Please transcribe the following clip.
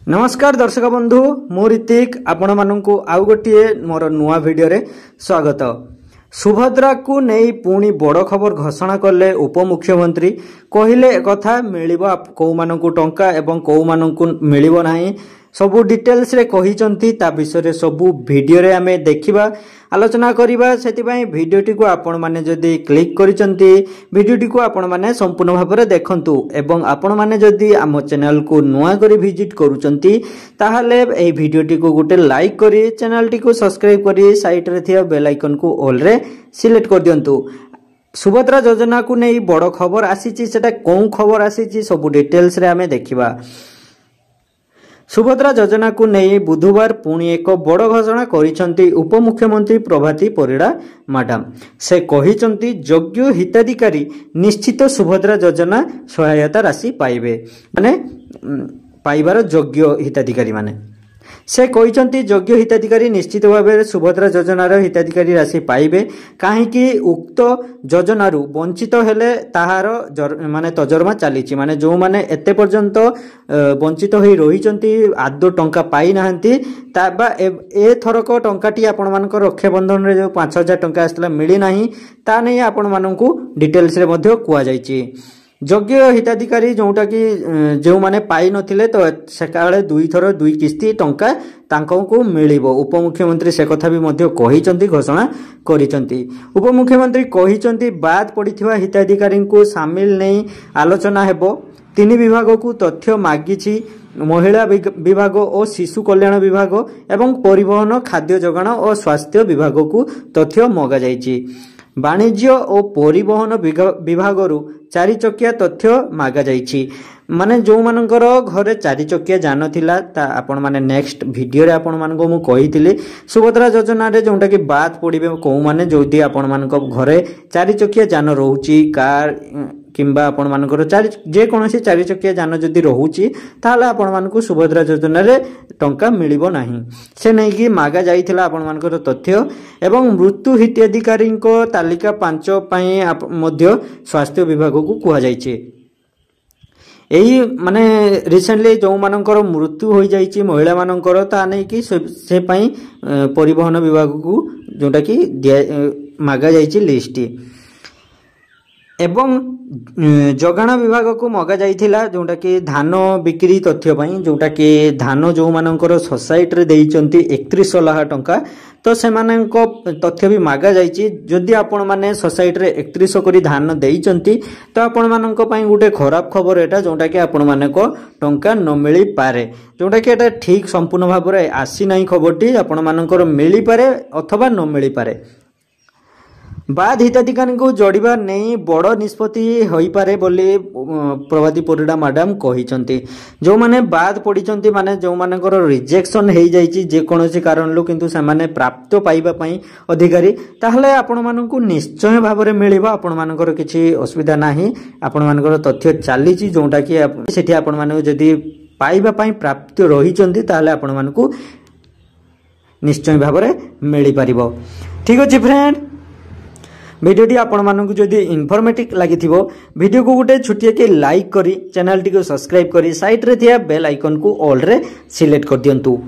नमस्कार दर्शक बंधु मु ऋतिक आपण मानू आउ गोटे मोर नुआ वीडियो रे स्वागत। सुभद्रा को नहीं पुणी बड़ खबर घोषणा कले उपमुख्यमंत्री कहले कथा मिलिबो को मानकु टंका एवं को मानकु मिलिबो नाही सबु डिटेल्स रे कहिसंती ता विषय रे सबु वीडियो रे हमें देखिबा आलोचना करिबा। सेति वीडियोटी को आपण माने जदी क्लिक करिसंती वीडियोटी को आपण माने संपूर्ण भाव में देखंतु एवं आपण माने जदी आम चैनल को नुआ करी विजिट करूचंती ताहाले एई वीडियोटी को गोटे लाइक करी चैनल टी को सब्सक्राइब करी साइड रे थिया बेल आइकन को ऑल रे सिलेक्ट कर दियंतु। सुभद्रा योजना को नहीं बड़ खबर आसीची सेटा कोन खबर आसीची सब डिटेल्स रे हमें देखिबा। सुभद्रा योजना को नहीं बुधवार पुणी एक बड़ घोषणा करिसंती उपमुख्यमंत्री प्रभाती परिड़ा मैडम। से कहिसंती योग्य हिताधिकारी निश्चित सुभद्रा योजना सहायता राशि पाइबे माने पाइबार योग्य हिताधिकारी माने से कहिसंती योग्य हिताधिकारी निश्चित भाव सुभद्रा योजनार हिताधिकारी राशि पाइबे काहेकि उक्त योजनारू वंचित हेले ताहार माने तजरमा चलीची माने जो माने एते पर्यंत वंचित होई रहिचंती आदो टंका पाई नाहंती ताबा ए थरक टंकाटी आपण मानकर रक्षा बंधन रे जो 5000 टंका आसला मिली नाही ता नै आपण मानकू डिटेल्स रे मध्ये कुआ जाईची। योग्य हिताधिकारी जोटा कि जो माने पाई नथिले तो सेकाळे दुई थर दुई किस्ती टंका तांको को मिलिबो। उपमुख्यमंत्री से कथा भी मध्ये कहिसंती घोषणा करिसंती। उपमुख्यमंत्री कहिसंती बाद पड़िथिबा हिताधिकारी को शामिल नहीं आलोचना हेबो। तीन विभाग को तथ्य मागिछि महिला विभाग और शिशु कल्याण विभाग एवं परिवहन खाद्य जोगाण और स्वास्थ्य विभाग को तथ्य मगा जाइछि। वाणिज्य और परिवहन विभाग रु 4 चकिया तथ्य मागा जाइछि माने जो मानकर घरे 4 चकिया जान थिला ता आपण माने नेक्स्ट वीडियो रे आपण मानको मु कहिथिले सुभद्रा योजना रे जोंटा कि बात पड़िबे को माने जोदी आपण मानको घरे 4 चकिया जान रहउची कार किंबा आपण मानकर जे कोनोसी 4 चकिया जान जदी रहउची ताले आपण मानको सुभद्रा योजना रे टंका मिलिबो नाही से नै कि मागा जाइथिला आपण मानकर तथ्य एवं मृत्यु हिताधिकारी को तालिका 5 पई मध्य स्वास्थ्य विभाग को कुहा जाइछि। एही माने रिसेंटली जो मानकर मृत्यु हो जाइछि महिला मानकर ता नै कि से पई परिवहन विभाग को जोटा कि मागा जाइछि लिस्ट एवं जोगाण विभाग को मगा जाइथिला जोटा कि धान बिक्री तथ्य पई जोटा कि धान जो मानकर सोसाइटी रे देइचंती 31 लाख टंका तो सेमानंको तथ्य भी मागा जाइछि। जदि आपण माने सोसाइटी रे 31 करी धान देइचंती तो आपण माननको पई गुटे खराब खबर एटा जोटा कि आपण मानको टंका न मिली पारे जोटा कि एटा ठीक संपूर्ण भाव रे आसी नाही खबरटी आपण मानकर मिली पारे अथवा न मिली पारे। बाद हिताधिकारी को जोड़िबा नहीं बड़ निष्पत्ति होई पारे बोली प्रभाती परिड़ा मैडम कहिसंती। जो माने बाद पड़िचंती माने जो मानकर रिजेक्शन हेई जाईची जे कोनोसी कारण लो किंतु से माने प्राप्त पाइबा पई अधिकारी ताहले आपण मानकू निश्चय भाव रे मिलिबा आपण मानकर किछि असुविधा नाही आपण मानकर तथ्य चालीची जोटा कि सेठी आपण माने जदी पाइबा पई प्राप्त रहिचंती ताहले आपण मानकू निश्चय भाव रे मिलि परिबो। ठीक अछि फ्रेंड वीडियोटी आपण मानकू जदि इन्फॉर्मेटिव लागि थिबो वीडियो को गोटे छुटिया के लाइक करी चैनल टी को सब्सक्राइब करी साइड रे थिया बेल आइकन को ऑल रे सिलेक्ट कर दियंतु।